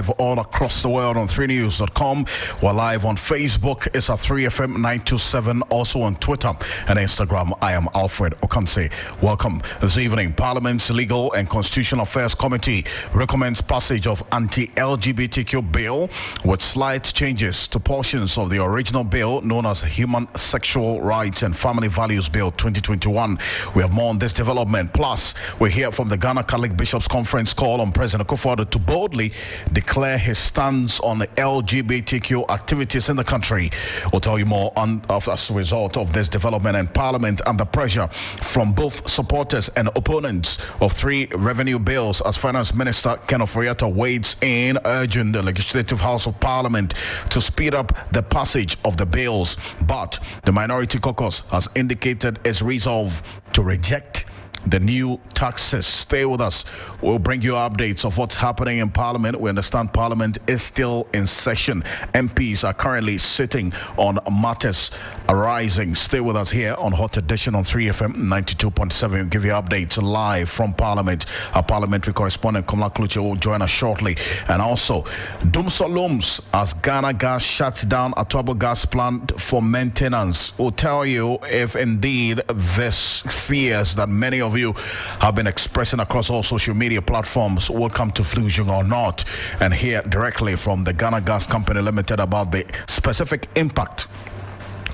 all across the world on 3news.com. We're live on Facebook. It's at 3FM 927. Also on Twitter and Instagram. I am Alfred Ocansey. Welcome this evening. Parliament's Legal and Constitutional Affairs Committee recommends passage of anti-LGBTQ bill with slight changes to portions of the original bill known as Human Sexual Rights and Family Values Bill 2021. We have more on this development. Plus, we hear from the Ghana Catholic Bishops Conference call on President Akufo-Addo to boldly declare his stance on the LGBTQ activities in the country. We'll tell you more as a result of this development in Parliament and the pressure from both supporters and opponents of three revenue bills as Finance Minister Ken Ofori-Atta wades in, urging the Legislative House of Parliament to speed up the passage of the bills. But the Minority Caucus has indicated its resolve to reject the new taxes. Stay with us. We'll bring you updates of what's happening in Parliament. We understand Parliament is still in session. MPs are currently sitting on matters arising. Stay with us here on Hot Edition on 3FM 92.7. We'll give you updates live from Parliament. Our parliamentary correspondent Komla Kluche will join us shortly. And also, Dumso looms as Ghana Gas shuts down a turbo gas plant for maintenance. We'll tell you if indeed this fears that many of you have been expressing across all social media platforms will come to fruition or not, and hear directly from the Ghana Gas Company Limited about the specific impact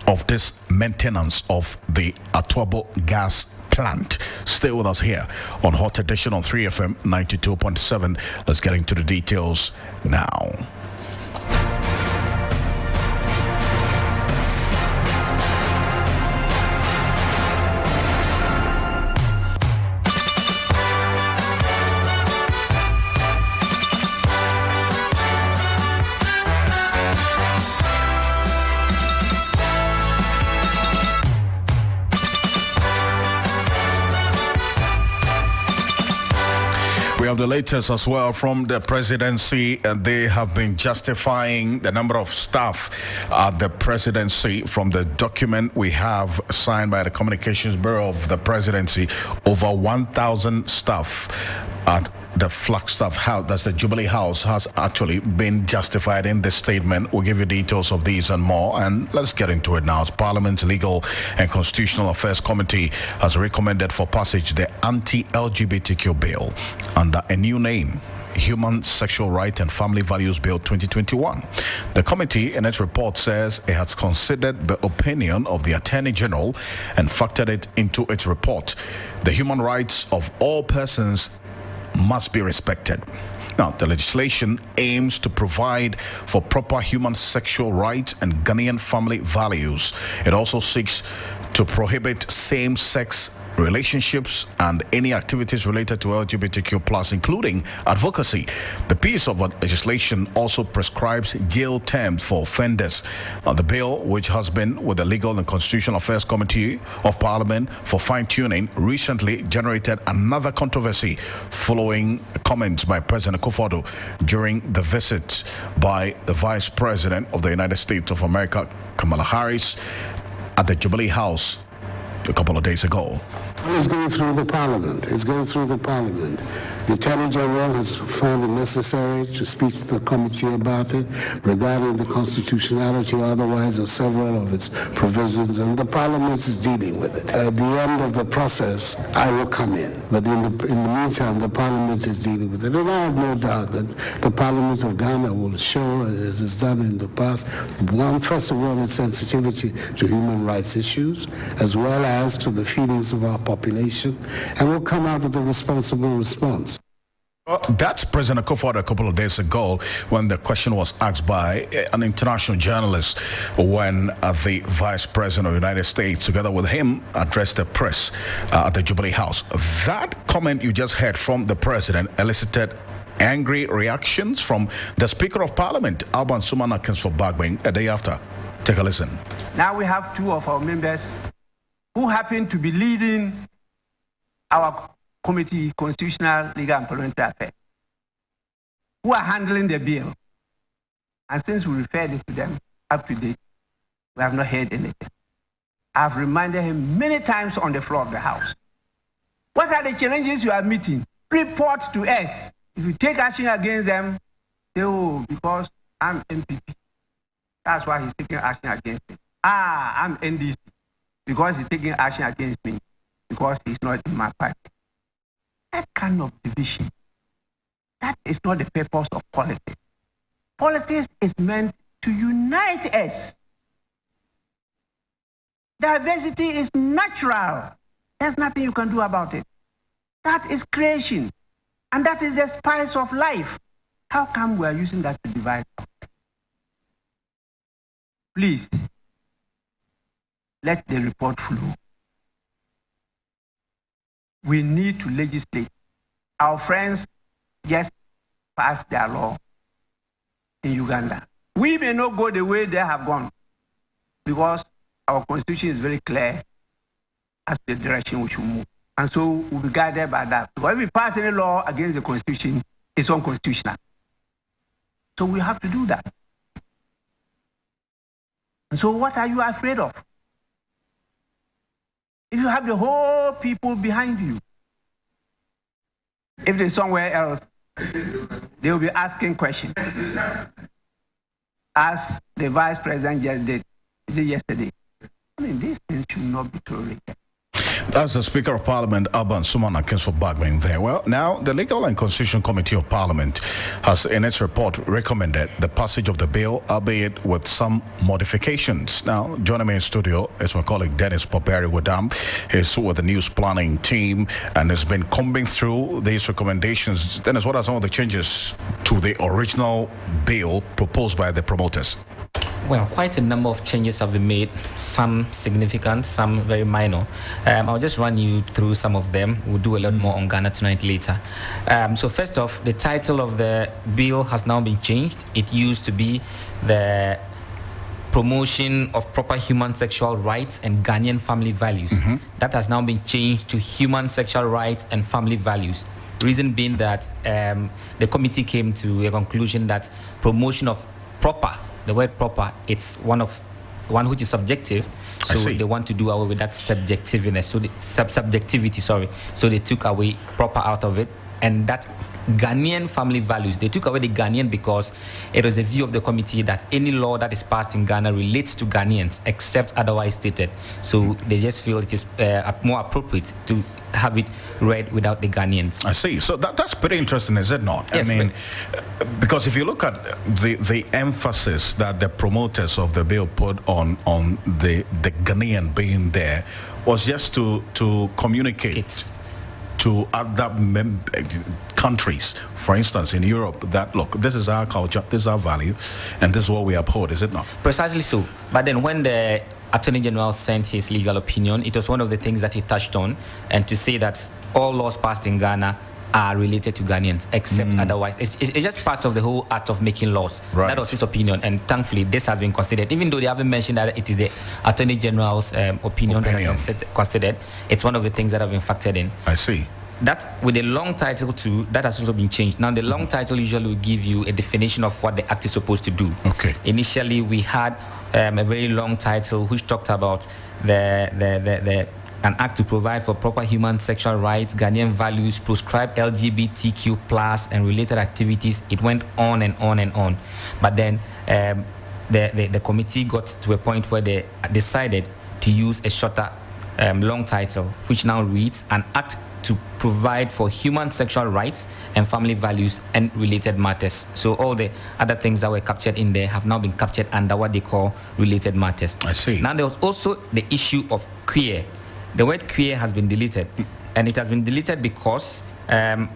of this maintenance of the Atuabo gas plant. Stay with us here on Hot Edition on 3FM 92.7. Let's get into the details now. We have the latest as well from the presidency. They have been justifying the number of staff at the presidency. From the document we have signed by the Communications Bureau of the presidency, over 1,000 staff at the Flagstaff House, that's the Jubilee House, has actually been justified in this statement. We'll give you details of these and more, and let's get into it now. As Parliament's Legal and Constitutional Affairs Committee has recommended for passage the anti-LGBTQ bill under a new name, Human Sexual Rights and Family Values Bill 2021. The committee in its report says it has considered the opinion of the Attorney General and factored it into its report. The human rights of all persons must be respected. Now, the legislation aims to provide for proper human sexual rights and Ghanaian family values. It also seeks to prohibit same-sex relationships and any activities related to LGBTQ+, including advocacy. The piece of legislation also prescribes jail terms for offenders. Now, the bill, which has been with the Legal and Constitutional Affairs Committee of Parliament for fine-tuning, recently generated another controversy following comments by President Akufo-Addo during the visit by the Vice President of the United States of America, Kamala Harris, at the Jubilee House a couple of days ago. It's going through the Parliament. It's going through the Parliament. The Attorney General has found it necessary to speak to the committee about it regarding the constitutionality or otherwise of several of its provisions, and the Parliament is dealing with it. At the end of the process, I will come in. But in the meantime, the Parliament is dealing with it. And I have no doubt that the Parliament of Ghana will show, as it's done in the past, first of all, its sensitivity to human rights issues, as well as to the feelings of our population, and will come out with a responsible response. That's President Akufo-Addo a couple of days ago when the question was asked by an international journalist when the Vice President of the United States, together with him, addressed the press at the Jubilee House. That comment you just heard from the President elicited angry reactions from the Speaker of Parliament, Alban Sumana Kingsford-Bagwing, a day after. Take a listen. Now we have two of our members who happen to be leading our Committee, Constitutional, Legal and Parliamentary Affairs, who are handling the bill. And since we referred it to them up to date, we have not heard anything. I've reminded him many times on the floor of the House. What are the challenges you are meeting? Report to us. If you take action against them, say, oh, because I'm MPP, that's why he's taking action against me. I'm NDC, because he's taking action against me, because he's not in my party. That kind of division, that is not the purpose of politics. Politics is meant to unite us. Diversity is natural. There's nothing you can do about it. That is creation. And that is the spice of life. How come we are using that to divide us? Please, let the report flow. We need to legislate. Our friends just passed their law in Uganda. We may not go the way they have gone, because our constitution is very clear as to the direction we should move. And so we'll be guided by that. Because if we pass any law against the constitution, it's unconstitutional. So we have to do that. And so what are you afraid of? If you have the whole people behind you, if they're somewhere else, they will be asking questions. As the vice president just did yesterday. I mean, these things should not be tolerated. That's the Speaker of Parliament, Alban Sumana Kingsford-Bagman there. Well, now, the Legal and Constitution Committee of Parliament has, in its report, recommended the passage of the bill, albeit with some modifications. Now, joining me in studio is my colleague Dennis Poperi-Wadam. He's with the news planning team and has been combing through these recommendations. Dennis, what are some of the changes to the original bill proposed by the promoters? Well, quite a number of changes have been made, some significant, some very minor. I'll just run you through some of them. We'll do a lot more on Ghana Tonight later. So first off, the title of the bill has now been changed. It used to be the Promotion of Proper Human Sexual Rights and Ghanaian Family Values. That has now been changed to Human Sexual Rights and Family Values. Reason being that the committee came to a conclusion that promotion of proper, the word proper, it's one which is subjective, so they want to do away with that subjectivity. So they took away proper out of it, and that Ghanaian family values, they took away the Ghanaian because it was the view of the committee that any law that is passed in Ghana relates to Ghanaians except otherwise stated. So they just feel it is more appropriate to have it read without the Ghanaians. I see. So that's pretty interesting, is it not? Yes, I mean, because if you look at the emphasis that the promoters of the bill put on the Ghanaian being there was just to communicate to other countries, for instance, in Europe, that, look, this is our culture, this is our value, and this is what we uphold, is it not? Precisely so. But then when the Attorney General sent his legal opinion, it was one of the things that he touched on, and to say that all laws passed in Ghana are related to Ghanaians, except otherwise. It's just part of the whole art of making laws. Right. That was his opinion, and thankfully this has been considered. Even though they haven't mentioned that it is the Attorney General's opinion that has been considered, it's one of the things that have been factored in. I see. That with the long title too, that has also been changed. Now the long title usually will give you a definition of what the act is supposed to do. Okay. Initially we had a very long title which talked about an act to provide for proper human sexual rights, Ghanaian values, proscribe LGBTQ plus and related activities. It went on and on and on. But then the committee got to a point where they decided to use a shorter long title, which now reads an act to provide for human sexual rights and family values and related matters. So all the other things that were captured in there have now been captured under what they call related matters. I see. Now there was also the issue of queer. The word queer has been deleted, and it has been deleted because per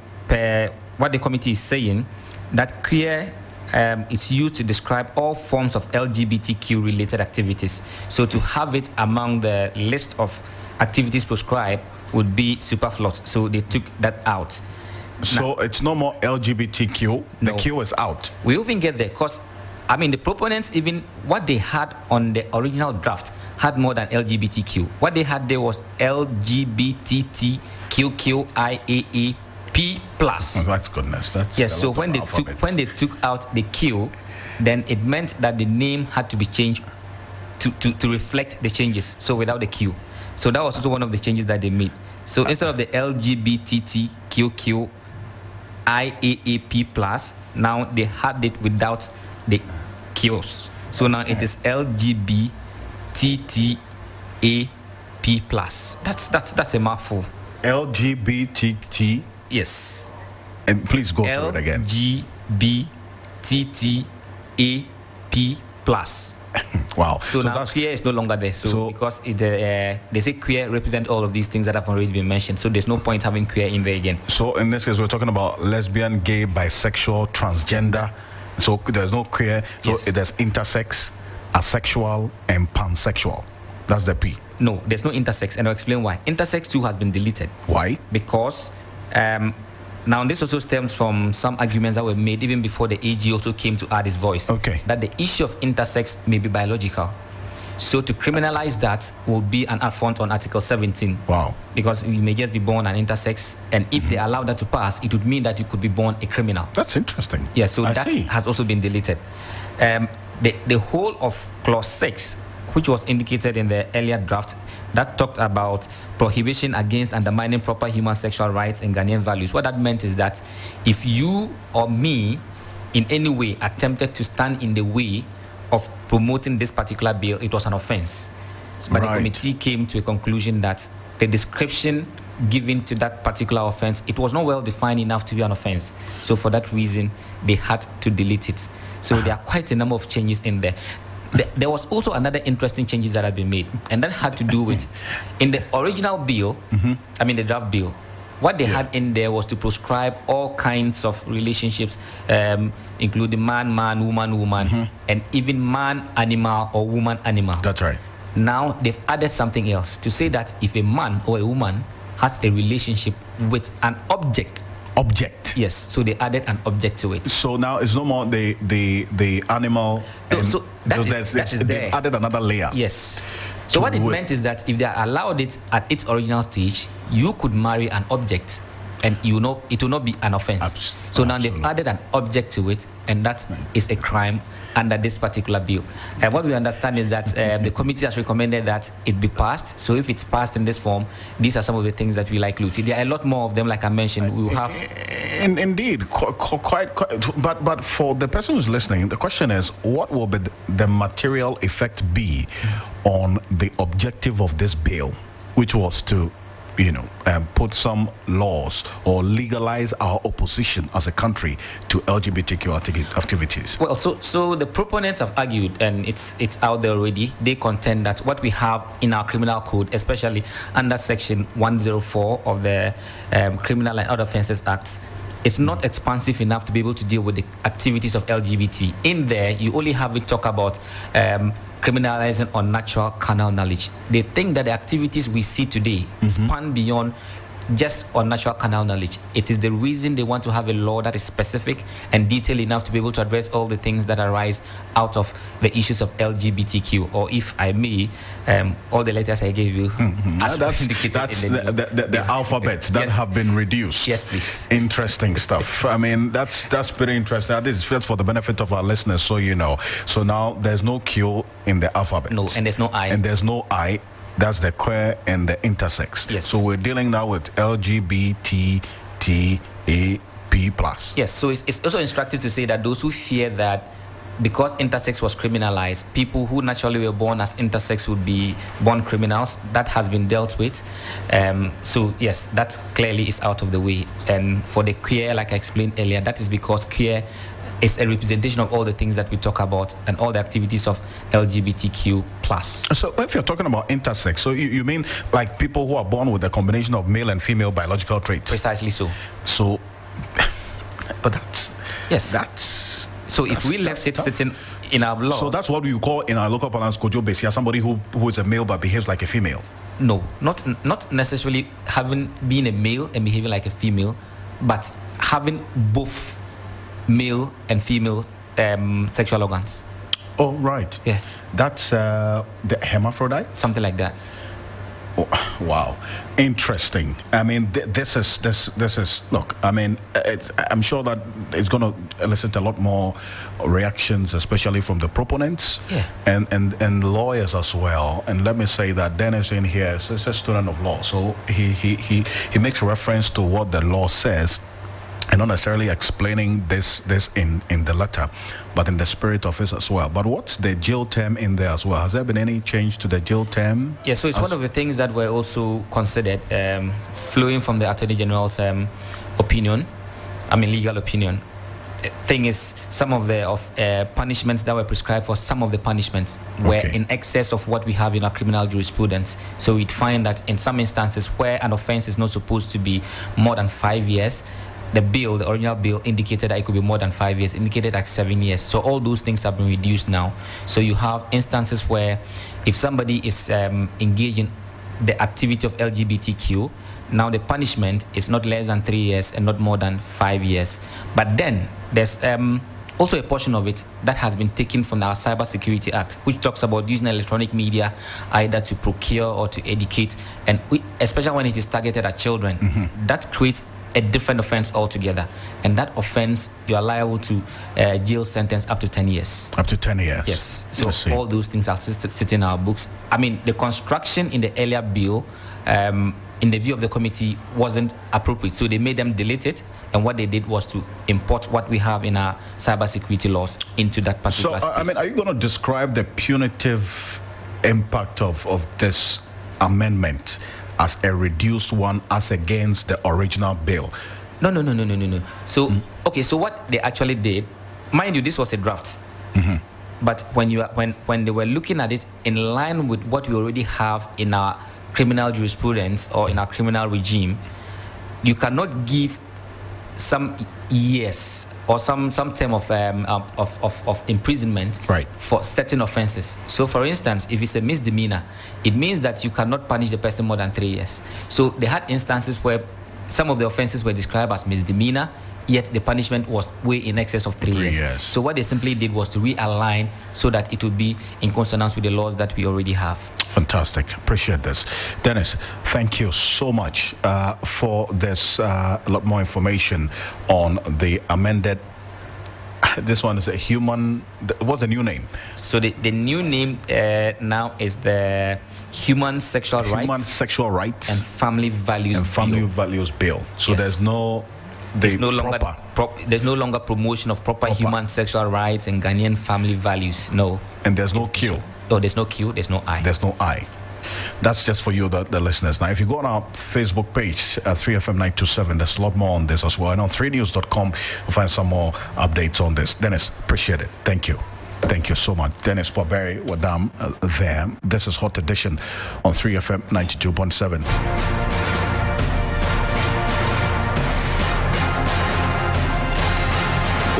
what the committee is saying, that queer it's used to describe all forms of LGBTQ related activities. So to have it among the list of activities prescribed would be superfluous. So they took that out. So it's no more LGBTQ. The Q is out. We even get there because, I mean, the proponents, even what they had on the original draft had more than LGBTQ. What they had there was LGBTQQIAAP plus. Oh, that's goodness. That's yes. So when they took out the Q, then it meant that the name had to be changed to reflect the changes. So without the Q. So that was also one of the changes that they made. So instead of the LGBTQQIAAP plus, Now they had it without the Qs. So now it is LGBTTAP plus. That's a mouthful. LGBTT. Yes. And please go through it again. LGBTTAP plus. Wow. So now queer is no longer there. So because they say queer represent all of these things that have already been mentioned. So there's no point having queer in there again. So in this case, we're talking about lesbian, gay, bisexual, transgender. So there's no queer. So Yes. there's intersex, asexual, and pansexual. That's the P. No, there's no intersex, and I'll explain why. Intersex too has been deleted. Why? Because now this also stems from some arguments that were made even before the AG also came to add his voice. Okay. That the issue of intersex may be biological. So to criminalize that will be an affront on Article 17. Wow. Because you may just be born an intersex, and if they allow that to pass, it would mean that you could be born a criminal. That's interesting. Yeah, so I that see. has also been deleted. The whole of Clause 6, which was indicated in the earlier draft, that talked about prohibition against undermining proper human sexual rights and Ghanaian values. What that meant is that if you or me in any way attempted to stand in the way of promoting this particular bill, it was an offense. But Right. the committee came to a conclusion that the description given to that particular offense, it was not well defined enough to be an offense. So for that reason, they had to delete it. So there are quite a number of changes in there. There was also another interesting changes that have been made, and that had to do with, in the original bill, I mean the draft bill, what they had in there was to prescribe all kinds of relationships, including man, woman, and even man-animal or woman-animal. That's right. Now they've added something else to say that if a man or a woman has a relationship with an object, yes, so they added an object to it. So now it's no more the animal. So that is they've there. added another layer. Yes. So what it meant is that if they allowed it at its original stage, you could marry an object, and it will not be an offense. So now they've added an object to it, and that is a crime under this particular bill. And what we understand is that the committee has recommended that it be passed. So if it's passed in this form, these are some of the things that we likely to see. There are a lot more of them, like I mentioned. We will have. Indeed, quite. But for the person who's listening, the question is, what will be the material effect be on the objective of this bill, which was to, put some laws or legalize our opposition as a country to LGBTQ activities? Well, so the proponents have argued, and it's out there already. They contend that what we have in our criminal code, especially under Section 104 of the Criminal and Other Offences Act, it's not expansive enough to be able to deal with the activities of LGBT. In there, you only have it talk about criminalizing unnatural carnal knowledge. They think that the activities we see today span beyond just unnatural carnal knowledge. It is the reason they want to have a law that is specific and detailed enough to be able to address all the things that arise out of the issues of LGBTQ, or if I may, all the letters I gave you. As That's indicated in the alphabets that have been reduced. Yes, please. Interesting stuff. I mean, that's pretty interesting. That is just for the benefit of our listeners, so you know. So now there's no Q in the alphabet. No, and there's no I. And there's no I. That's the queer and the intersex. Yes. So we're dealing now with LGBTTAP+. Yes, so it's also instructive to say that those who fear that because intersex was criminalized, people who naturally were born as intersex would be born criminals, that has been dealt with. So yes, that clearly is out of the way. And for the queer, like I explained earlier, that is because queer is a representation of all the things that we talk about and all the activities of LGBTQ+. So if you're talking about intersex, so you mean like people who are born with a combination of male and female biological traits? Precisely so. So, but that's... Yes. That's... So if we left it sitting in our laws... So that's what we call in our local parlance Kojo Besia, somebody who is a male but behaves like a female. No, not necessarily being a male and behaving like a female, but having both male and female sexual organs. Oh, right. Yeah. That's the hermaphrodite? Something like that. Oh, wow, interesting. I mean, this is. Look, I mean, I'm sure that it's going to elicit a lot more reactions, especially from the proponents and lawyers as well. And let me say that Dennis in here is a student of law, so he makes reference to what the law says. and not necessarily explaining this in the letter, but in the spirit of it as well. But what's the jail term in there as well? Has there been any change to the jail term? Yeah, so it's one of the things that were also considered, flowing from the Attorney General's legal opinion. Thing is, some of the punishments that were prescribed for some of the punishments were in excess of what we have in our criminal jurisprudence. So we'd find that in some instances where an offense is not supposed to be more than 5 years, the original bill indicated that it could be more than 5 years, indicated like 7 years. So all those things have been reduced now. So you have instances where if somebody is engaged in the activity of LGBTQ, now the punishment is not less than 3 years and not more than 5 years. But then there's also a portion of it that has been taken from our Cyber Security Act, which talks about using electronic media either to procure or to educate, and especially when it is targeted at children. That creates a different offense altogether, and that offense you are liable to jail sentence up to 10 years. Up to 10 years. Yes. So all those things are sitting in our books. I mean, the construction in the earlier bill, in the view of the committee, wasn't appropriate, so they made them delete it, and what they did was to import what we have in our cybersecurity laws into that particular space. I mean, are you going to describe the punitive impact of this amendment as a reduced one as against the original bill? No. So, okay, so what they actually did, mind you, this was a draft. But when they were looking at it in line with what we already have in our criminal jurisprudence or in our criminal regime, you cannot give some years or some term of imprisonment for certain offenses. So, for instance, if it's a misdemeanor, it means that you cannot punish the person more than 3 years. So they had instances where some of the offenses were described as misdemeanor, yet the punishment was way in excess of 3 years. So what they simply did was to realign so that it would be in consonance with the laws that we already have. Fantastic. Appreciate this. Dennis, thank you so much for this a lot more information on the amended. This one is a human. What's the new name? So the new name now is the Human Sexual Rights and Family Values Bill. So there's no longer promotion of proper human sexual rights and Ghanaian family values. No. And there's no Q. No, there's no Q, there's no I. There's no I. That's just for you, the listeners. Now, if you go on our Facebook page at 3FM927, there's a lot more on this as well. And on 3news.com, you'll find some more updates on this. Dennis, appreciate it. Thank you. Thank you so much. Dennis Poberi Wadam there. This is Hot Edition on 3FM 92.7.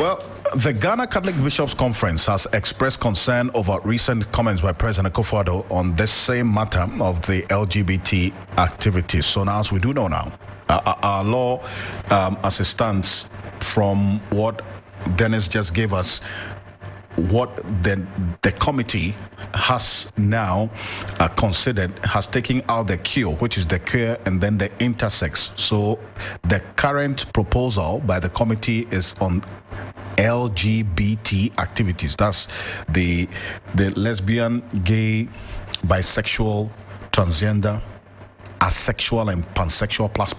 Well, the Ghana Catholic Bishops' Conference has expressed concern over recent comments by President Akufo-Addo on this same matter of the LGBT activities. So now, as we do know now, our law, as it stands, from what Dennis just gave us, what the committee has now considered, has taken out the Q, which is the queer, and then the intersex. So the current proposal by the committee is on LGBT activities. That's the lesbian, gay, bisexual, transgender, asexual, and pansexual plus,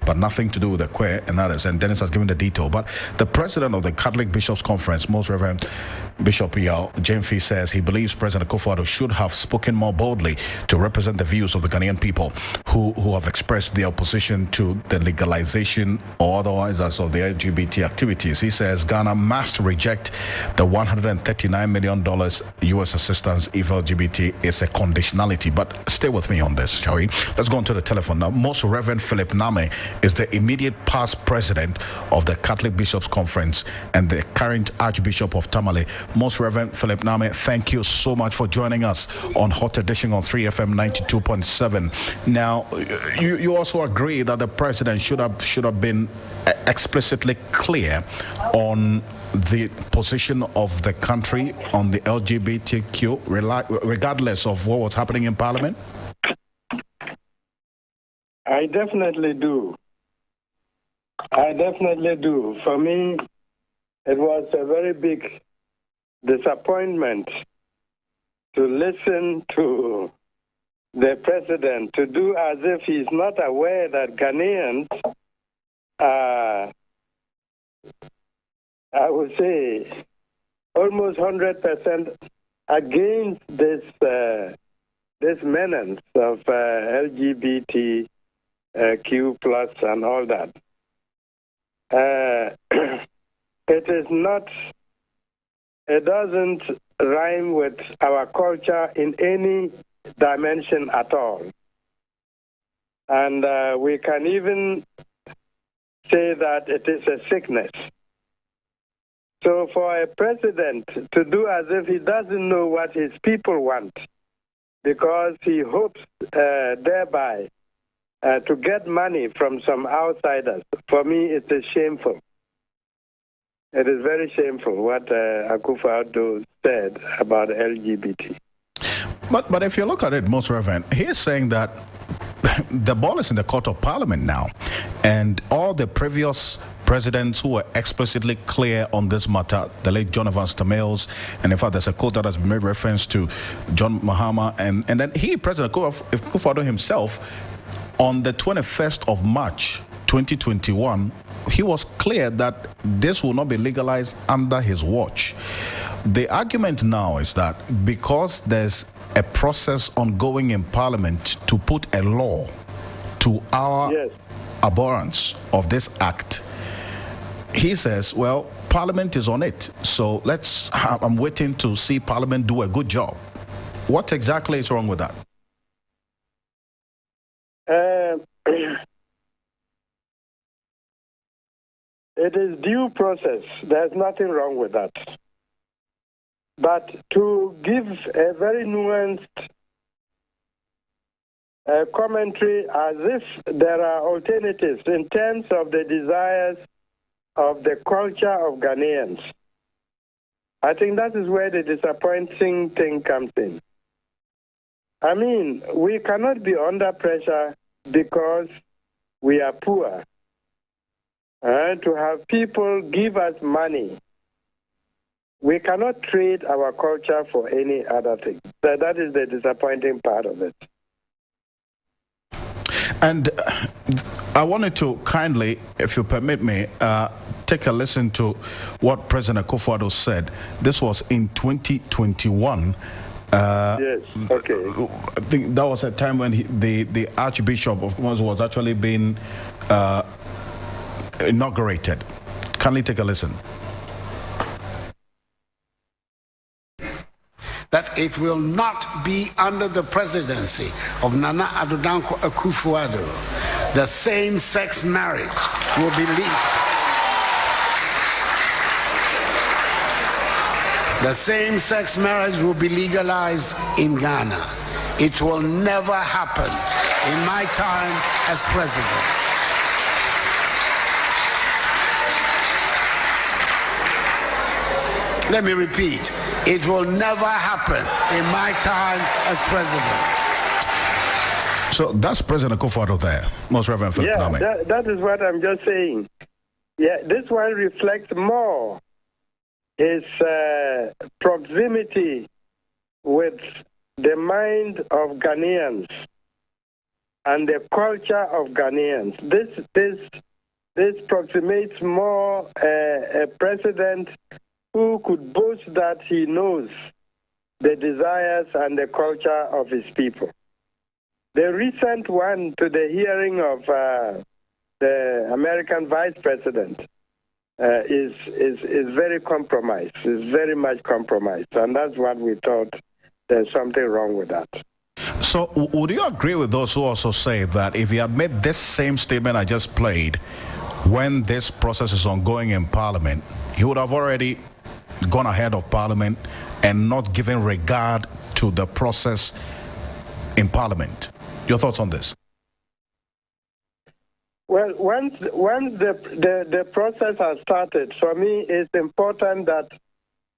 but nothing to do with the queer and others. And Dennis has given the detail. But the president of the Catholic Bishops' Conference, Most Reverend Bishop Yao Jemfi, says he believes President Akufo-Addo should have spoken more boldly to represent the views of the Ghanaian people who have expressed their opposition to the legalization or otherwise as of the LGBT activities. He says Ghana must reject the $139 million U.S. assistance if LGBT is a conditionality. But stay with me on this, shall we? Let's go on to the telephone now. Most Reverend Philip Name is the immediate past president of the Catholic Bishops' Conference and the current Archbishop of Tamale. Most Reverend Philip Name, thank you so much for joining us on Hot Edition on 3FM 92.7. Now, you also agree that the president should have been explicitly clear on the position of the country on the LGBTQ, regardless of what was happening in Parliament? I definitely do. For me, it was a very big disappointment to listen to the president to do as if he's not aware that Ghanaians are I would say, almost 100% against this menace of LGBTQ plus and all that. It is not. It doesn't rhyme with our culture in any dimension at all. And we can even say that it is a sickness. So for a president to do as if he doesn't know what his people want, because he hopes thereby to get money from some outsiders, for me it is shameful. It is very shameful what Akufo-Addo said about LGBT. But if you look at it, Most Reverend, he's saying that the ball is in the court of Parliament now, and all the previous presidents who were explicitly clear on this matter, the late John Evans Tamils, and in fact there's a quote that has been made reference to John Mahama, and then President Akufo-Addo himself, on the 21st of March 2021, he was clear that this will not be legalized under his watch. The argument now is that because there's a process ongoing in Parliament to put a law to our abhorrence of this act, he says, well, Parliament is on it, so I'm waiting to see Parliament do a good job. What exactly is wrong with that? It is due process. There's nothing wrong with that. But to give a very nuanced commentary as if there are alternatives in terms of the desires of the culture of Ghanaians, I think that is where the disappointing thing comes in. I mean, we cannot be under pressure because we are poor. To have people give us money. We cannot trade our culture for any other thing. That is the disappointing part of it. And I wanted to kindly, if you permit me, take a listen to what President Akufo-Addo said. This was in 2021. Yes, okay. I think that was a time when the Archbishop of course was actually being inaugurated. Kindly take a listen. That it will not be under the presidency of Nana Addo Dankwa Akufo-Addo. The same-sex marriage will be legal. The same-sex marriage will be legalized in Ghana. It will never happen in my time as president. Let me repeat, it will never happen in my time as president. So that's President Akufo-Addo there, Most Reverend Philip Lame. That is what I'm just saying. Yeah, this one reflects more his proximity with the mind of Ghanaians and the culture of Ghanaians. This approximates more a president who could boast that he knows the desires and the culture of his people. The recent one to the hearing of the American vice president is very compromised, is very much compromised, and that's what we thought there's something wrong with that. So would you agree with those who also say that if he had made this same statement I just played when this process is ongoing in Parliament, he would have already gone ahead of Parliament and not given regard to the process in Parliament? Your thoughts on this? Well, once the process has started, for me, it's important that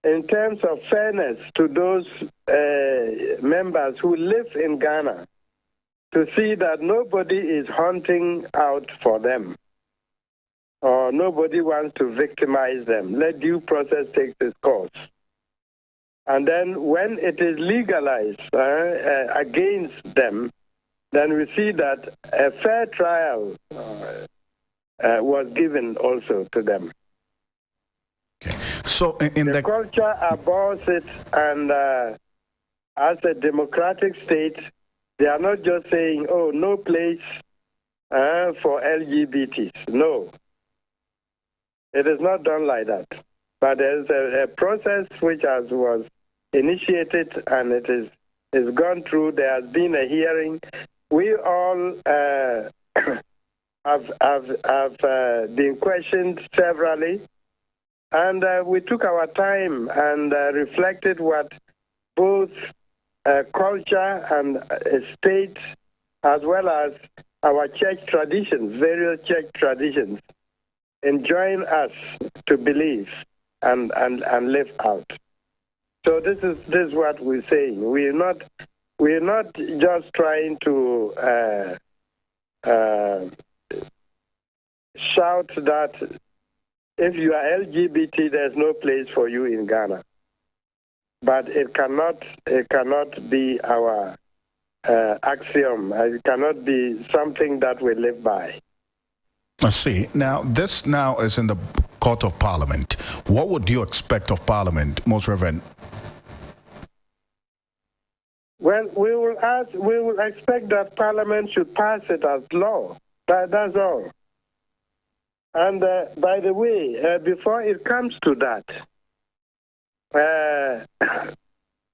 in terms of fairness to those members who live in Ghana, to see that nobody is hunting out for them or nobody wants to victimize them. Let due process take its course. And then when it is legalized against them, then we see that a fair trial was given also to them. So in the culture abhors it, and as a democratic state, they are not just saying, "Oh, no place for LGBTs." No, it is not done like that. But there's a process which was initiated, and it is gone through. There has been a hearing. We all have been questioned severally, and we took our time and reflected what both culture and state, as well as our church traditions, various church traditions, enjoin us to believe and live out. So this is what we're saying. We're not just trying to shout that if you are LGBT, there's no place for you in Ghana. But it cannot be our axiom. It cannot be something that we live by. I see. Now, this now is in the Court of Parliament. What would you expect of Parliament, Most Reverend? Well, we will expect that Parliament should pass it as law. That's all. And by the way, before it comes to that,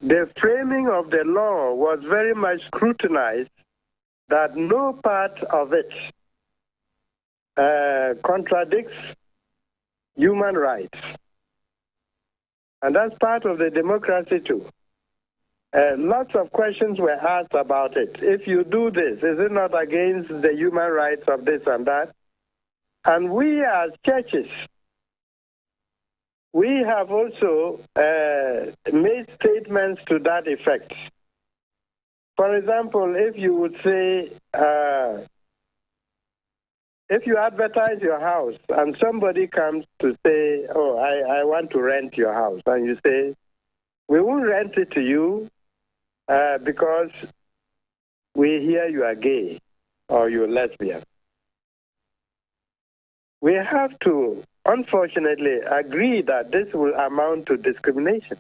the framing of the law was very much scrutinized, that no part of it contradicts human rights. And that's part of the democracy too. Lots of questions were asked about it. If you do this, is it not against the human rights of this and that? And we as churches, we have also made statements to that effect. For example, if you would say, if you advertise your house and somebody comes to say, "Oh, I want to rent your house," and you say, "We won't rent it to you because we hear you are gay or you're lesbian." We have to, unfortunately, agree that this will amount to discrimination.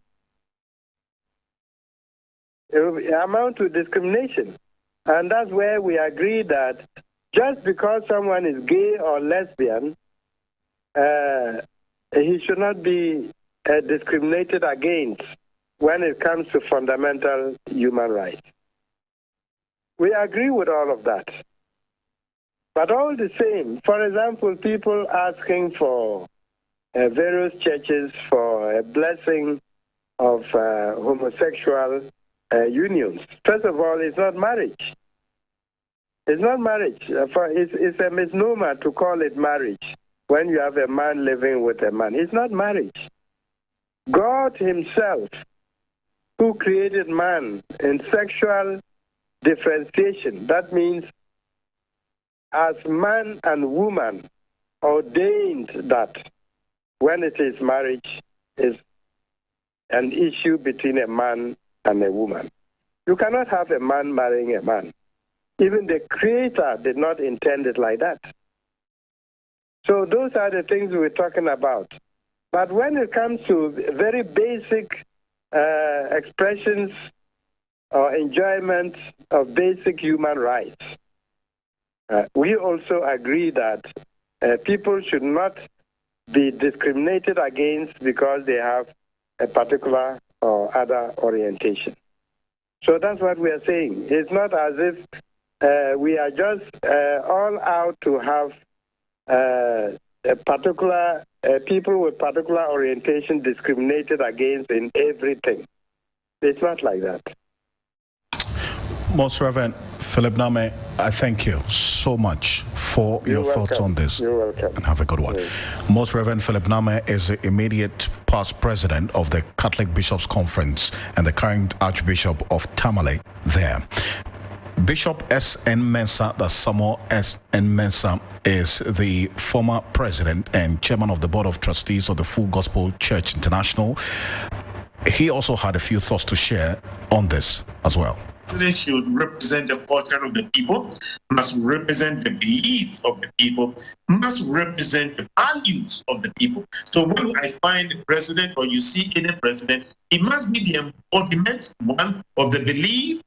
It will amount to discrimination. And that's where we agree that just because someone is gay or lesbian, he should not be discriminated against when it comes to fundamental human rights. We agree with all of that. But all the same, for example, people asking for various churches for a blessing of homosexual unions. First of all, it's not marriage. It's not marriage. It's a misnomer to call it marriage when you have a man living with a man. It's not marriage. God himself, who created man in sexual differentiation, that means as man and woman, ordained that when it is marriage is an issue between a man and a woman. You cannot have a man marrying a man. Even the Creator did not intend it like that. So those are the things we're talking about. But when it comes to very basic expressions or enjoyment of basic human rights, we also agree that people should not be discriminated against because they have a particular or other orientation. So that's what we are saying. It's not as if we are just all out to have a particular people with particular orientation discriminated against in everything. It's not like that. Most Reverend Philip Name, I thank you so much for your thoughts on this. You're welcome. And have a good one. Yes. Most Reverend Philip Name is the immediate past president of the Catholic Bishops' Conference and the current Archbishop of Tamale there. Bishop S.N. Mensah, the Samuel S.N. Mensah, is the former president and chairman of the Board of Trustees of the Full Gospel Church International. He also had a few thoughts to share on this as well. president should represent the culture of the people, must represent the beliefs of the people, must represent the values of the people. So when I find a president or you see any president, it must be the embodiment, one, of the belief,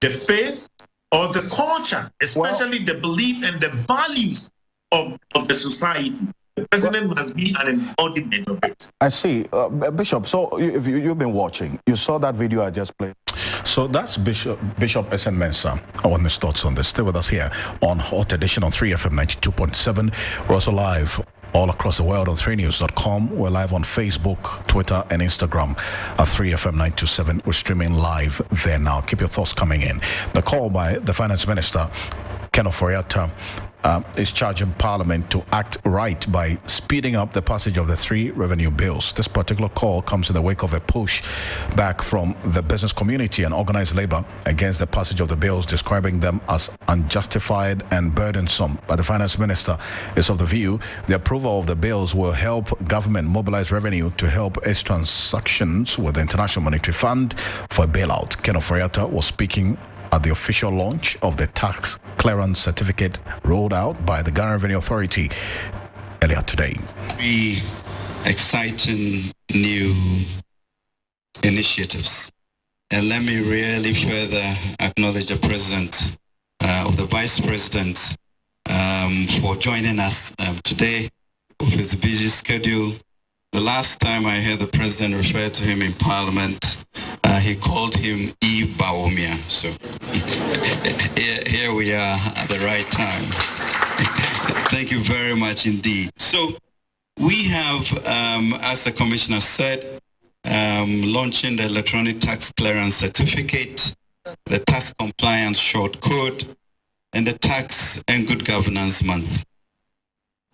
the faith, or the culture, especially the belief and the values of the society. The president must be an embodiment of it. I see. Bishop, so if you've been watching, you saw that video I just played. So that's Bishop S.N. Mensah. I want his thoughts on this. Stay with us here on Hot Edition on 3FM 92.7. We're also live all across the world on 3news.com. We're live on Facebook, Twitter, and Instagram at 3FM 927. We're streaming live there now. Keep your thoughts coming in. The call by the Finance Minister, Ken Ofori-Atta, is charging Parliament to act right by speeding up the passage of the 3 revenue bills. This particular call comes in the wake of a push back from the business community and organized labor against the passage of the bills, describing them as unjustified and burdensome. But the Finance Minister is of the view the approval of the bills will help government mobilize revenue to help its transactions with the International Monetary Fund for a bailout. Ken Ofori-Atta was speaking at the official launch of the tax clearance certificate rolled out by the Ghana Revenue Authority earlier today. 3 exciting new initiatives. And let me really further acknowledge the President, the Vice President, for joining us today with his busy schedule. The last time I heard the President refer to him in Parliament, he called him Eve Baumia. So here we are at the right time. Thank you very much indeed. So we have, as the Commissioner said, launching the Electronic Tax Clearance Certificate, the Tax Compliance Short Code, and the Tax and Good Governance Month,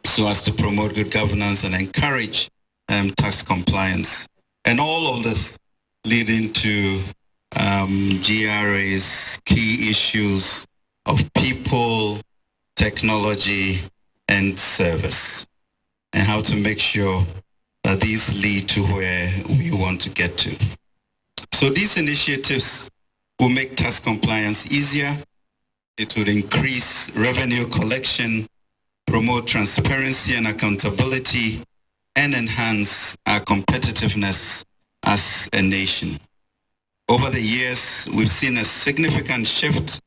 so as to promote good governance and encourage tax compliance. And all of this leading to GRA's key issues of people, technology, and service, and how to make sure that these lead to where we want to get to. So these initiatives will make tax compliance easier. It will increase revenue collection, promote transparency and accountability, and enhance our competitiveness as a nation. Over the years, we've seen a significant shift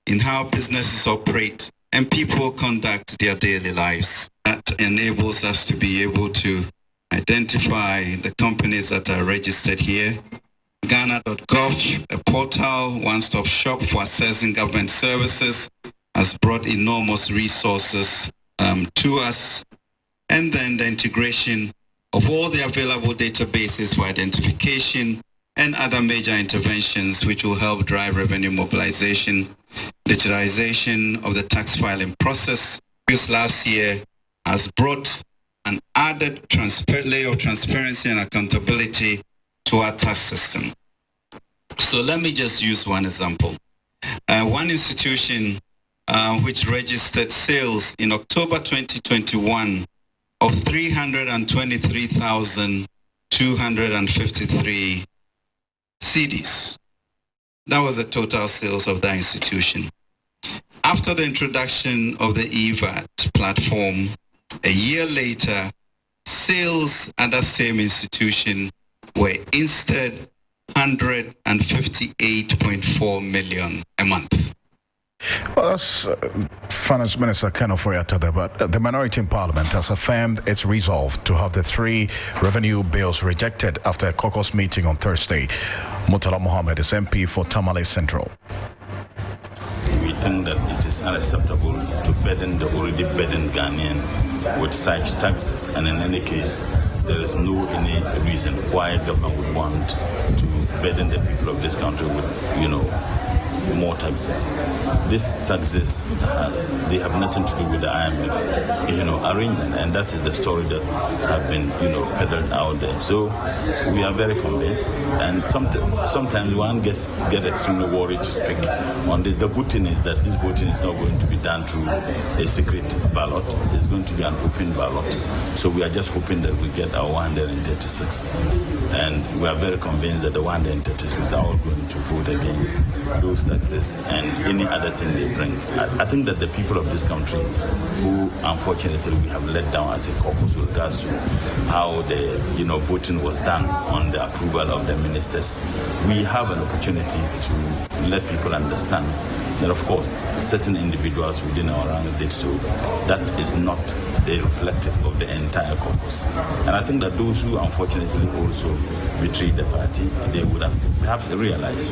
in how businesses operate and people conduct their daily lives. That enables us to be able to identify the companies that are registered here. Ghana.gov, a portal, one-stop shop for accessing government services, has brought enormous resources to us. And then the integration of all the available databases for identification and other major interventions which will help drive revenue mobilization. Digitalization of the tax filing process this last year has brought an added layer of transparency and accountability to our tax system. So let me just use one example. One institution which registered sales in October 2021 of 323,253 CDs. That was the total sales of that institution. After the introduction of the EVAT platform, a year later, sales at that same institution were instead 158.4 million a month. Well, that's Finance Minister Ken Ofori-Atta there, but the minority in Parliament has affirmed its resolve to have the 3 revenue bills rejected after a caucus meeting on Thursday. Murtala Mohammed is MP for Tamale Central. We think that it is unacceptable to burden the already burdened Ghanaian with such taxes, and in any case, there is no any reason why government would want to burden the people of this country with, more taxes. These taxes they have nothing to do with the IMF, arrangement, and that is the story that have been, peddled out there. So we are very convinced, and sometimes one gets extremely worried to speak on this. The good thing is that this voting is not going to be done through a secret ballot. It's going to be an open ballot. So we are just hoping that we get our 136, and we are very convinced that the 136 are all going to vote against those taxes and any other thing they bring. I think that the people of this country, who unfortunately we have let down as a caucus with regards to how the voting was done on the approval of the ministers, we have an opportunity to let people understand that, of course, certain individuals within our ranks did so. That is not reflective of the entire caucus. And I think that those who unfortunately also betrayed the party, they would have perhaps realized,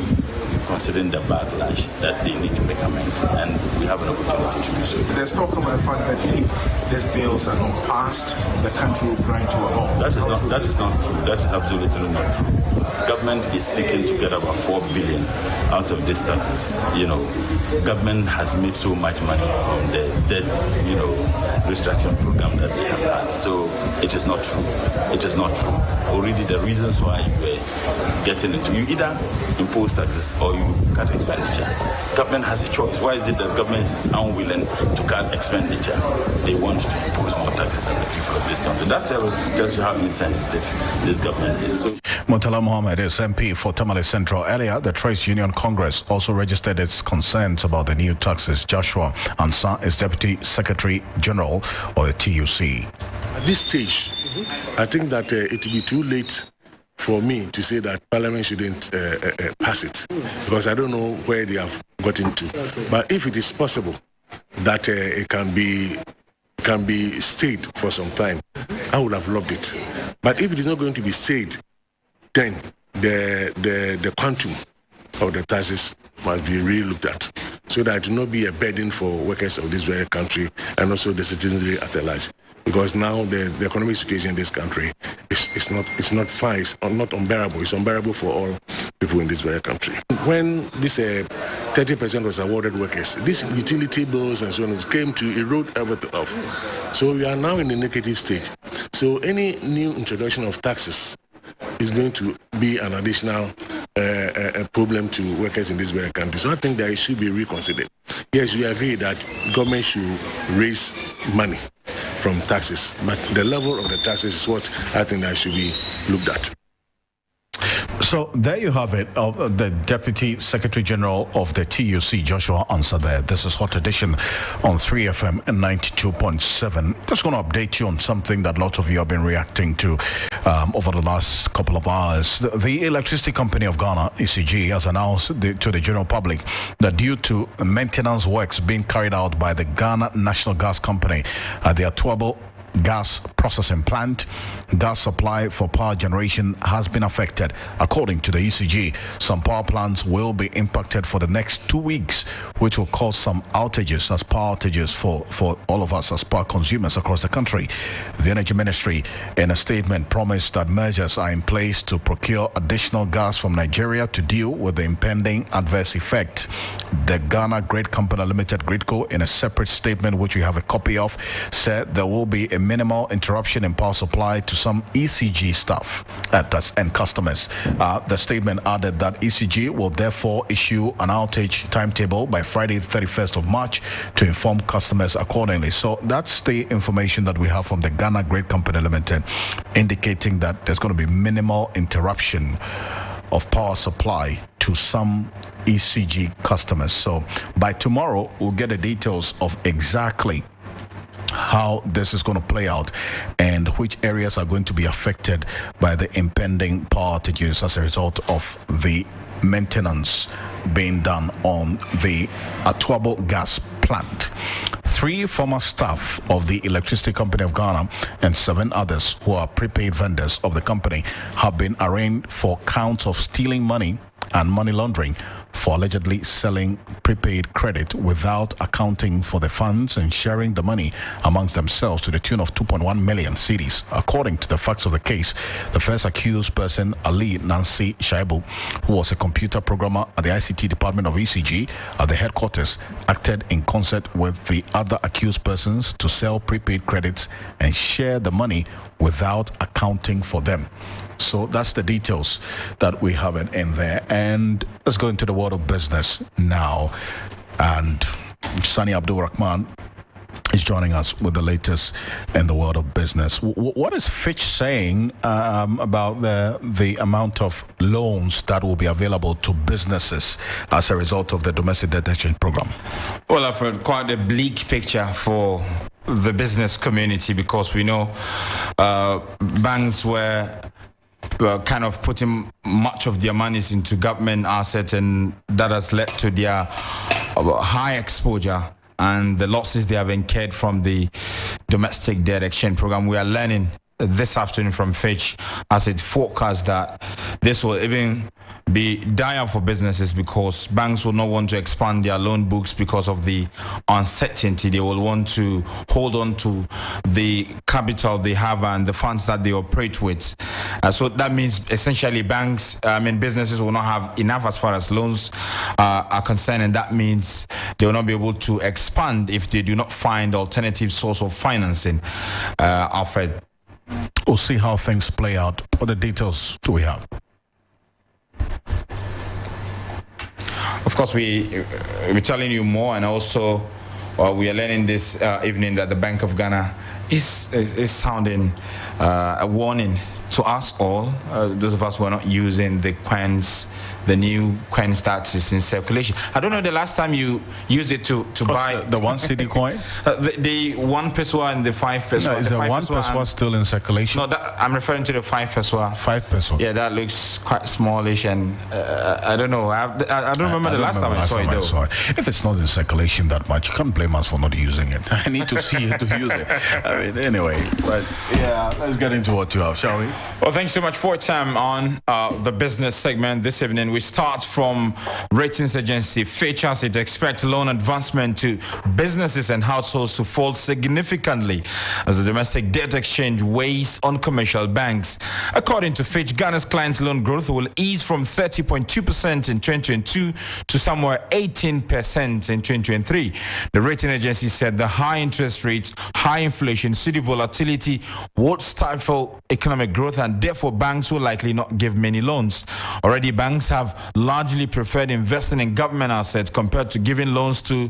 considering the backlash, that they need to make amends, and we have an opportunity to do so. There's talk about the fact that if these bills are not passed, the country will grind to a halt. That is not true. That is absolutely not true. Government is seeking to get about 4 billion out of these taxes. Government has made so much money from the debt, restructuring program that they have had. So it is not true. It is not true. Already the reasons why you were getting into, you either impose taxes or you cut expenditure. Government has a choice. Why is it that government is unwilling to cut expenditure? They want to impose more taxes on the people of this country. That tells you how insensitive this government is. So, Murtala Mohammed is MP for Tamale Central. Earlier, the Trades Union Congress also registered its concerns about the new taxes. Joshua Ansah is Deputy Secretary General of the TUC. At this stage, I think that it will be too late for me to say that Parliament shouldn't pass it, because I don't know where they have gotten to. But if it is possible that it can be stayed for some time, I would have loved it. But if it is not going to be stayed, then the quantum of the taxes must be really looked at, so that it will not be a burden for workers of this very country and also the citizenry at large. Because now the economic situation in this country is not fine, it's not unbearable. It's unbearable for all people in this very country. When this 30% was awarded workers, these utility bills and so on came to erode everything off. So we are now in the negative stage. So any new introduction of taxes is going to be an additional problem to workers in this very country. So I think that it should be reconsidered. Yes, we agree that government should raise money from taxes, but the level of the taxes is what I think that should be looked at. So there you have it, of the Deputy Secretary General of the TUC, Joshua Ansah there. This is Hot Edition on 3FM and 92.7. Just going to update you on something that lots of you have been reacting to over the last couple of hours. The Electricity Company of Ghana, ECG, has announced to the general public that due to maintenance works being carried out by the Ghana National Gas Company at the Atuabo gas processing plant, gas supply for power generation has been affected. According to the ECG, some power plants will be impacted for the next 2 weeks, which will cause some outages as power outages for all of us as power consumers across the country. The Energy Ministry, in a statement, promised that measures are in place to procure additional gas from Nigeria to deal with the impending adverse effects. The Ghana Grid Company Limited, GRIDCO, in a separate statement, which we have a copy of, said there will be a minimal interruption in power supply to some ECG staff and customers. The statement added that ECG will therefore issue an outage timetable by Friday, 31st of March to inform customers accordingly. So that's the information that we have from the Ghana Grid Company Limited, indicating that there's going to be minimal interruption of power supply to some ECG customers. So by tomorrow, we'll get the details of exactly how this is going to play out and which areas are going to be affected by the impending power outages as a result of the maintenance being done on the Atuabo gas plant. 3 former staff of the Electricity Company of Ghana and 7 others who are prepaid vendors of the company have been arraigned for counts of stealing money and money laundering for allegedly selling prepaid credit without accounting for the funds and sharing the money amongst themselves to the tune of 2.1 million cedis. According to the facts of the case, the first accused person, Ali Nancy Shaibu, who was a computer programmer at the ICT department of ECG at the headquarters, acted in concert with the other accused persons to sell prepaid credits and share the money without accounting for them. So that's the details that we have in there. And let's go into the world of business now. And Sani Abdul Rahman is joining us with the latest in the world of business. What is Fitch saying about the amount of loans that will be available to businesses as a result of the domestic debt exchange program? Well, I've heard quite a bleak picture for the business community, because we know banks were kind of putting much of their monies into government assets, and that has led to their high exposure and the losses they have incurred from the domestic debt exchange program. We are learning this afternoon from Fitch as it forecasts that this will even be dire for businesses, because banks will not want to expand their loan books because of the uncertainty. They will want to hold on to the capital they have and the funds that they operate with. So that means essentially businesses will not have enough as far as loans are concerned, and that means they will not be able to expand if they do not find alternative source of financing. Alfred, we'll see how things play out. What the details do we have? Of course, we're telling you more, and also we are learning this evening that the Bank of Ghana is sounding a warning to us all, those of us who are not using the new coins that is in circulation. I don't know the last time you used it to buy the 1 cedi coin. The 1 peswa and the 5 peswa. No, is the 1 peswa still in circulation? No, I'm referring to the 5 peswa. 5 peswa. Yeah, that looks quite smallish, and I don't know. I don't remember the last time I saw it though. If it's not in circulation that much, you can't blame us for not using it. I need to see it to use it. I mean, anyway, but yeah, let's get into what you have, shall we? Well, thanks so much for your time on the business segment this evening. We start from ratings agency Fitch, as it expects loan advancement to businesses and households to fall significantly as the domestic debt exchange weighs on commercial banks. According to Fitch, Ghana's client loan growth will ease from 30.2% in 2022 to somewhere 18% in 2023. The rating agency said the high interest rates, high inflation, cedi volatility would stifle economic growth, and therefore banks will likely not give many loans. Already, banks have largely preferred investing in government assets compared to giving loans to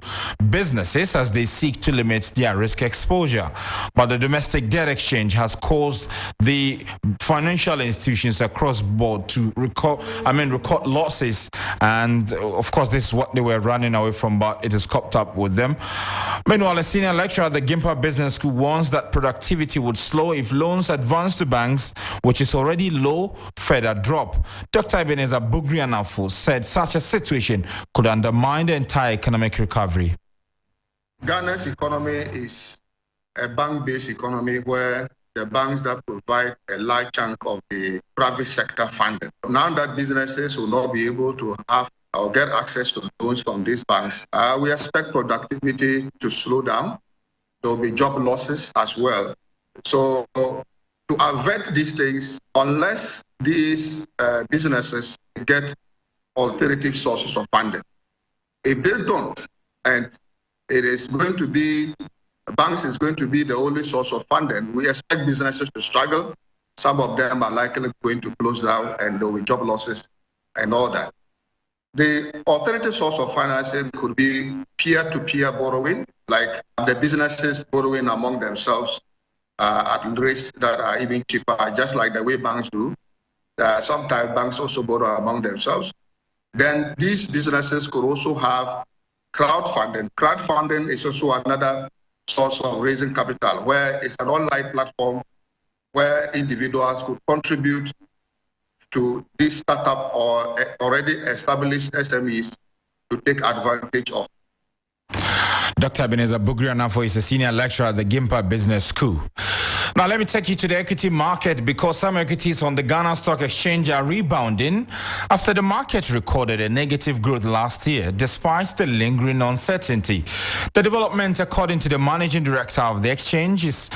businesses as they seek to limit their risk exposure. But the domestic debt exchange has caused the financial institutions across board to record losses, and of course this is what they were running away from, but it has caught up with them. Meanwhile, a senior lecturer at the Gimpa Business School warns that productivity would slow if loans advance to banks, which is already low, further drop. Dr. Ebenezer Bugrianafo said such a situation could undermine the entire economic recovery. Ghana's economy is a bank-based economy where the banks that provide a large chunk of the private sector funding. Now that businesses will not be able to have or get access to loans from these banks, we expect productivity to slow down. There will be job losses as well. So to avert these things, unless these businesses get alternative sources of funding, if they don't, and it is going to be, banks is going to be the only source of funding, we expect businesses to struggle. Some of them are likely going to close down, and there will be job losses and all that. The alternative source of financing could be peer-to-peer borrowing, like the businesses borrowing among themselves at rates that are even cheaper, just like the way banks do. Sometimes banks also borrow among themselves. Then these businesses could also have crowdfunding. Crowdfunding is also another source of raising capital, where it's an online platform where individuals could contribute to this startup or already established SMEs to take advantage of. Dr. Ebenezer Bugrianafo is a senior lecturer at the Gimpa Business School. Now, let me take you to the equity market because some equities on the Ghana Stock Exchange are rebounding after the market recorded a negative growth last year despite the lingering uncertainty. The development, according to the managing director of the exchange, is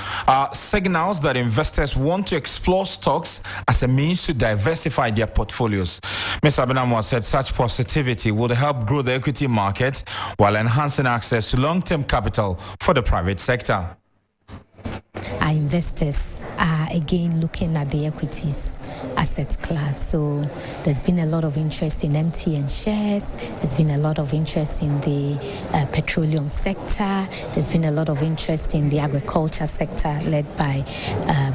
signals that investors want to explore stocks as a means to diversify their portfolios. Mr. Abenamwa said such positivity would help grow the equity market while enhancing access to long-term capital for the private sector. Our investors are again looking at the equities asset class. So there's been a lot of interest in MTN shares. There's been a lot of interest in the petroleum sector. There's been a lot of interest in the agriculture sector led by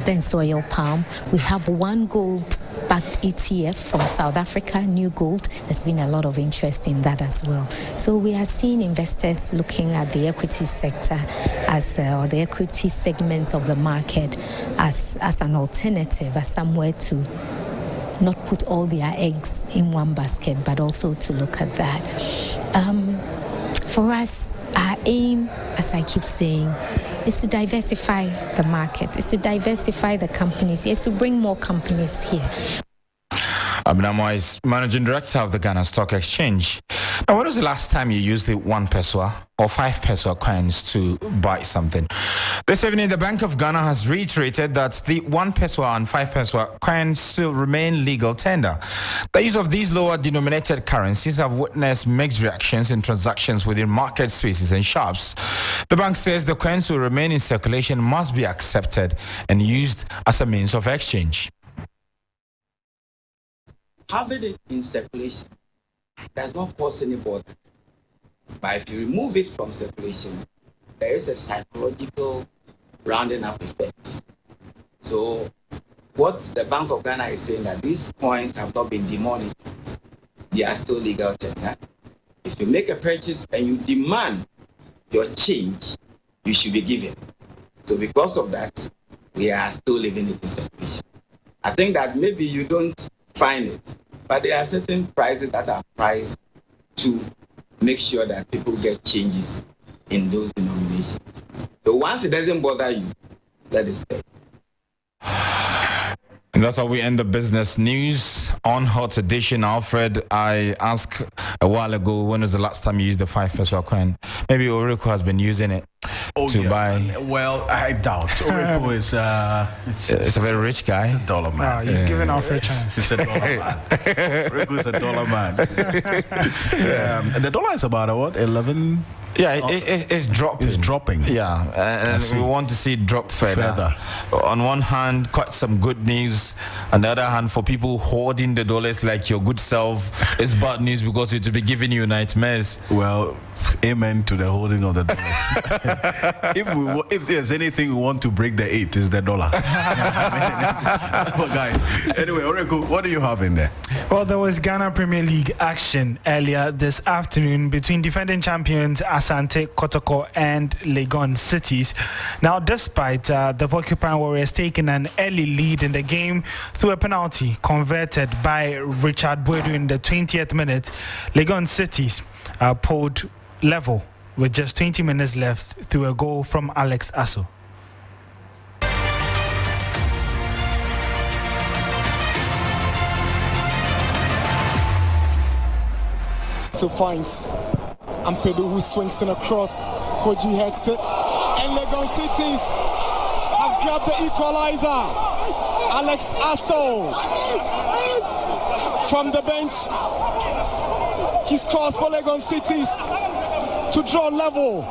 Ben's Oil Palm. We have one gold-backed ETF from South Africa, New Gold. There's been a lot of interest in that as well. So we are seeing investors looking at the equity sector or the equity segment of the market as an alternative, as somewhere to not put all their eggs in one basket, but also to look at that. For us, our aim, as I keep saying, is to diversify the market, is to diversify the companies, is to bring more companies here. Abenamwa is managing director of the Ghana Stock Exchange. Now, when was the last time you used the 1 peso or 5 peso coins to buy something? This evening, the Bank of Ghana has reiterated that the 1 peso and 5 peso coins still remain legal tender. The use of these lower denominated currencies have witnessed mixed reactions in transactions within market spaces and shops. The bank says the coins will remain in circulation, must be accepted and used as a means of exchange. Having it in circulation does not cause any bother. But if you remove it from circulation, there is a psychological rounding up effect. So what the Bank of Ghana is saying that these coins have not been demonetized. They are still legal tender. If you make a purchase and you demand your change, you should be given. So because of that, we are still leaving it in circulation. I think that maybe you don't find it, but there are certain prices that are priced to make sure that people get changes in those denominations. So once it doesn't bother you, let it stay. And that's how we end the business news on Hot Edition. Alfred, I asked a while ago, when was the last time you used the 5 peso coin? Maybe Oriko has been using it to buy. Well, I doubt. Oriko is it's a very rich guy. It's a dollar man. You're giving Alfred a chance. It's a dollar man. Oriko is a dollar man. And the dollar is about what? 11. Yeah, it's dropping. It's dropping. Yeah, and we want to see it drop further. On one hand, quite some good news. On the other hand, for people hoarding the dollars like your good self, it's bad news because it will be giving you nightmares. Well, amen to the holding of the dollars. If there's anything we want to break the 8, is the dollar. But guys, anyway, Oreko, what do you have in there? Well, there was Ghana Premier League action earlier this afternoon between defending champions Asante Kotoko and Legon Cities. Now, despite the Porcupine Warriors taking an early lead in the game through a penalty converted by Richard Boedu in the 20th minute, Legon Cities pulled level with just 20 minutes left through a goal from Alex Asso. So finds Ampedu, who swings in across. Koji heads it, and Legon Cities have grabbed the equalizer. Alex Asso from the bench. He scores for Legon Cities to draw level.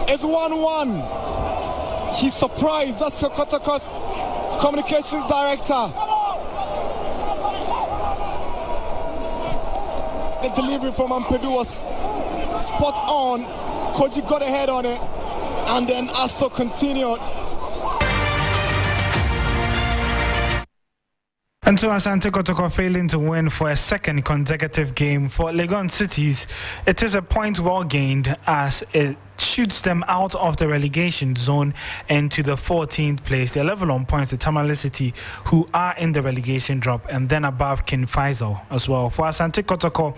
It's 1-1. He's surprised. That's Kotoko's communications director. The delivery from Ampedu was spot on. Koji got a head on it, and then Asso continued. And so Asante Kotoko failing to win for a second consecutive game for Legon Cities. It is a point well gained as it shoots them out of the relegation zone and to the 14th place. They're level on points with Tamale City, who are in the relegation drop, and then above King Faisal as well. For Asante Kotoko,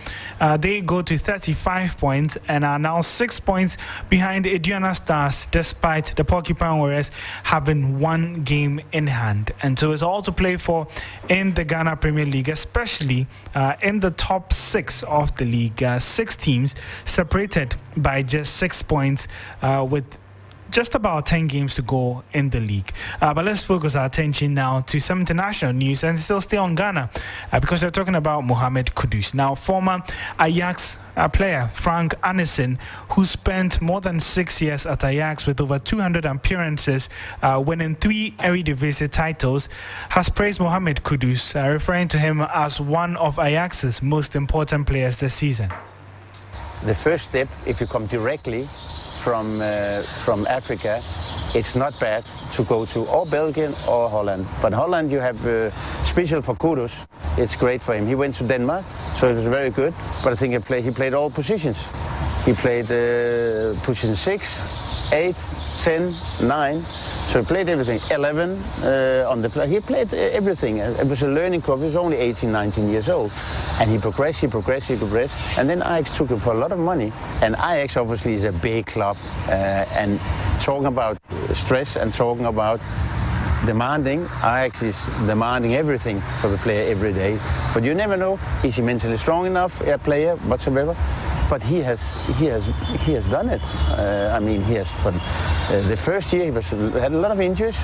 they go to 35 points and are now 6 points behind Aduana Stars, despite the Porcupine Warriors having one game in hand. And so it's all to play for in the Ghana Premier League, especially in the top 6 of the league. 6 teams separated by just 6 points with just about 10 games to go in the league. But let's focus our attention now to some international news and still stay on Ghana because we're talking about Mohamed Kudus. Now, former Ajax player Frank Arnesen, who spent more than 6 years at Ajax with over 200 appearances, winning 3 Eredivisie titles, has praised Mohamed Kudus, referring to him as one of Ajax's most important players this season. The first step, if you come directly from Africa, it's not bad to go to or Belgium or Holland. But Holland, you have special for Kudus. It's great for him. He went to Denmark, so it was very good. But I think he played all positions. He played position 6, 8, 10, 9. So he played everything. 11 on the play. He played everything. It was a learning curve. He was only 18, 19 years old. And he progressed. And then Ajax took him for a lot of money. And Ajax obviously is a big club. And talking about stress and talking about demanding, Ajax is demanding everything for the player every day. But you never know, is he mentally strong enough, a player whatsoever? But he has done it. I mean, he has for the first year he had a lot of injuries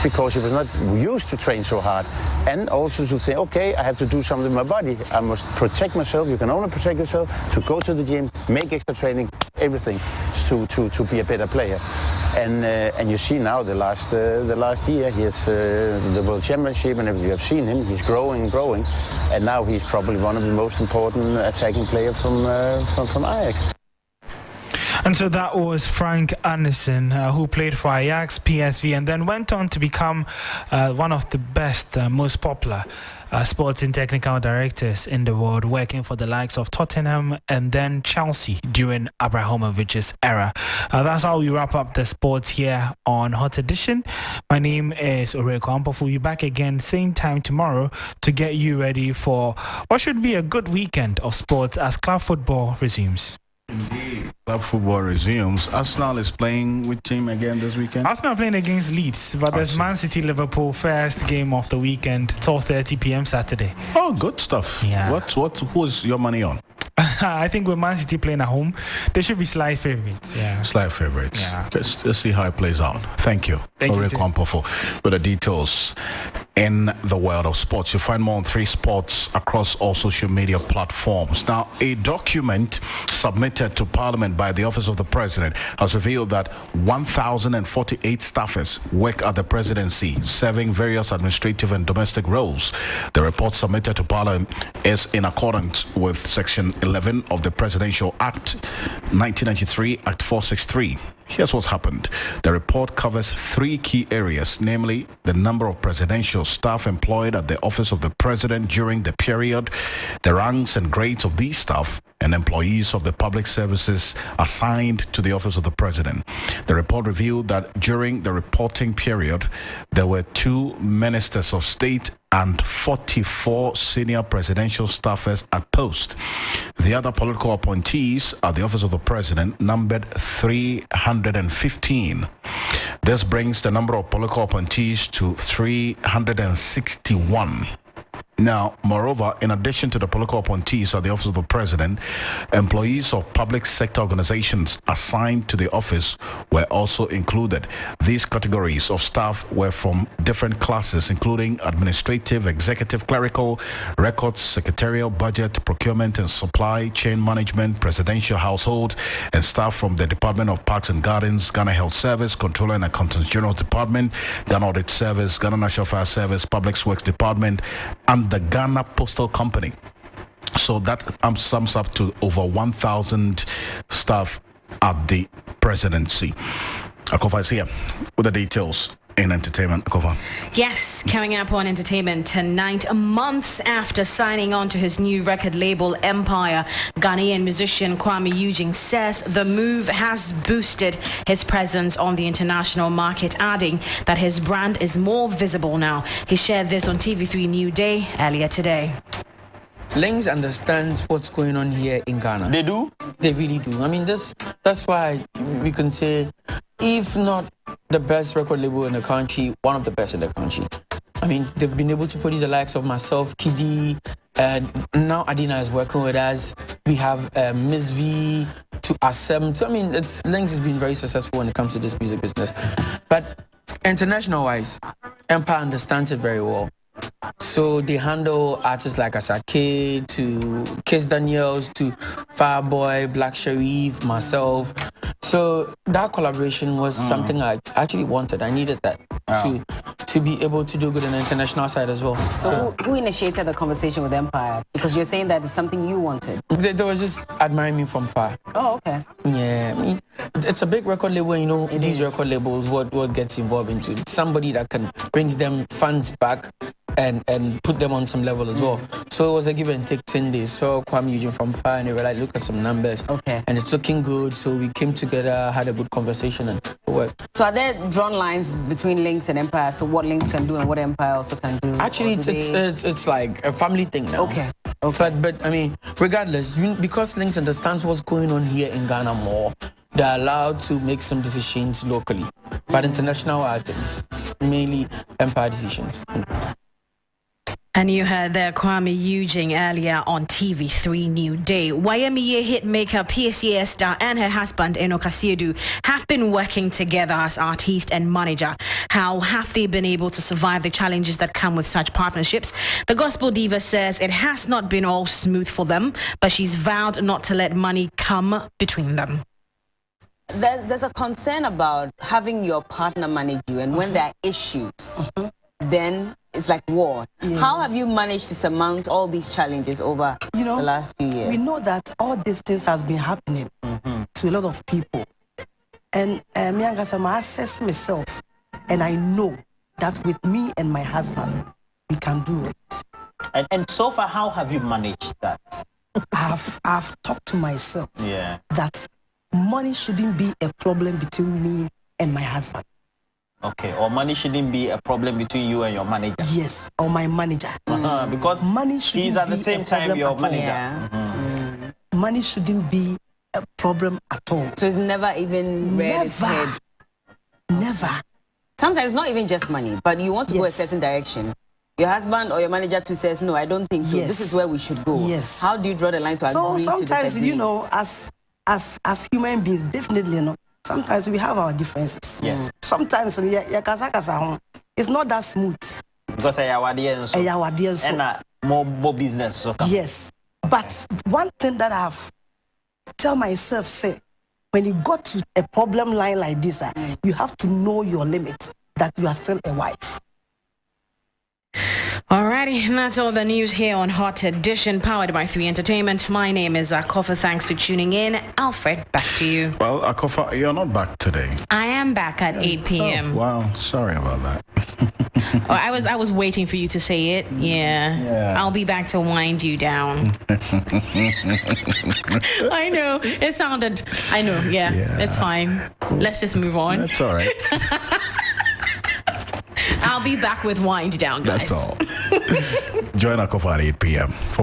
because he was not used to train so hard, and also to say, okay, I have to do something with my body. I must protect myself. You can only protect yourself to go to the gym, make extra training, everything to be a better player. And you see now the last year he has the World Championship, and if you have seen him, he's growing, and now he's probably one of the most important attacking players from Ajax. And so that was Frank Arnesen, who played for Ajax, PSV, and then went on to become one of the best, most popular sporting technical directors in the world, working for the likes of Tottenham and then Chelsea during Abrahamovic's era. That's how we wrap up the sports here on Hot Edition. My name is Oreko Ampofu. We'll be back again same time tomorrow to get you ready for what should be a good weekend of sports as club football resumes. Indeed. Club football resumes. Arsenal is playing with team again this weekend? Arsenal playing against Leeds, but there's Man City Liverpool first game of the weekend, 12:30 p.m. Saturday. Oh, good stuff. Yeah. Who is your money on? I think with Man City playing at home, they should be slight favourites. Yeah. Slight favourites. Yeah. Let's see how it plays out. Thank you. Thank you, Kwampofu, for the details in the world of sports. You'll find more on 3 Sports across all social media platforms. Now, a document submitted to Parliament by the Office of the President has revealed that 1,048 staffers work at the presidency, serving various administrative and domestic roles. The report submitted to Parliament is in accordance with Section 11 of the Presidential Act 1993, Act 463. Here's what's happened. The report covers 3 key areas, namely the number of presidential staff employed at the Office of the President during the period, the ranks and grades of these staff, and employees of the public services assigned to the Office of the President. The report revealed that during the reporting period, there were 2 ministers of state and 44 senior presidential staffers at post. The other political appointees at the Office of the President numbered 315. This brings the number of political appointees to 361. Now, moreover, in addition to the political appointees at the Office of the President, employees of public sector organizations assigned to the office were also included. These categories of staff were from different classes, including administrative, executive, clerical, records, secretarial, budget, procurement and supply chain management, presidential household, and staff from the Department of Parks and Gardens, Ghana Health Service, Controller and Accountants General Department, Ghana Audit Service, Ghana National Fire Service, Public Works Department, and the Ghana Postal Company. So that sums up to over 1,000 staff at the presidency. Akofa is here with the details. in entertainment, Akova? Yes, coming up on entertainment tonight, months after signing on to his new record label Empire, Ghanaian musician Kwame Eugene says the move has boosted his presence on the international market, adding that his brand is more visible now. He shared this on TV3 New Day earlier today. Links understands what's going on here in Ghana. They do? They really do. I mean, that's why we can say, if not the best record label in the country, one of the best in the country. I mean, they've been able to produce the likes of myself, Kiddy, and now Adina is working with us. We have Miss V to Asem. I mean, Links has been very successful when it comes to this music business. But international-wise, Empire understands it very well. So they handle artists like Asake to Case Daniels to Fireboy, Black Sharif, myself. So that collaboration was something I actually wanted. I needed that to be able to do good on the international side as well. So who initiated the conversation with Empire? Because you're saying that it's something you wanted. They were just admiring me from far. Oh, okay. Yeah, I mean, it's a big record label. You know, these record labels, what gets involved into somebody that can bring them funds back and put them on some level as well. So it was a give and take 10 days. So Kwame Eugene from Fire and they were like, look at some numbers. Okay. And it's looking good. So we came together, had a good conversation and it worked. So are there drawn lines between Links and Empire as to what Links can do and what Empire also can do? Actually, it's like a family thing now. Okay. But I mean, regardless, because Links understands what's going on here in Ghana more, they're allowed to make some decisions locally. But international artists, it's mainly Empire decisions. And you heard there Kwame Eugene earlier on TV3 New Day. YMEA hitmaker PSA Star and her husband Enoch Asiedu have been working together as artist and manager. How have they been able to survive the challenges that come with such partnerships? The gospel diva says it has not been all smooth for them, but she's vowed not to let money come between them. There's a concern about having your partner manage you, and when there are issues, then it's like war. Yes. How have you managed to surmount all these challenges over the last few years? We know that all these things has been happening to a lot of people. And me and I assess myself, and I know that with me and my husband, we can do it. And so far, how have you managed that? I've talked to myself that money shouldn't be a problem between me and my husband. Okay, or money shouldn't be a problem between you and your manager. Yes, or my manager. Because money shouldn't he's at the be same a time your problem manager. at all. Money shouldn't be a problem at all. So it's never even read its head. Never. Sometimes it's not even just money, but you want to go a certain direction. Your husband or your manager too says, no, I don't think so. This is where we should go. Yes. How do you draw the line to agree So sometimes, to disagree? as human beings, definitely, sometimes we have our differences. Yes. Sometimes it's not that smooth. Because and more business. Yes. But one thing that I've tell myself, say, when you got to a problem line like this, you have to know your limit, that you are still a wife. Alrighty, and that's all the news here on Hot Edition, powered by 3 Entertainment. My name is Akofa. Thanks for tuning in. Alfred, back to you. Well, Akofa, you're not back today. I am back at 8 p.m. Oh, wow, sorry about that. I was waiting for you to say it. Yeah. I'll be back to wind you down. I know. It sounded... I know, yeah. It's fine. Let's just move on. That's all right. I'll be back with wind down, guys. That's all. Join Akofa at 8 p.m. for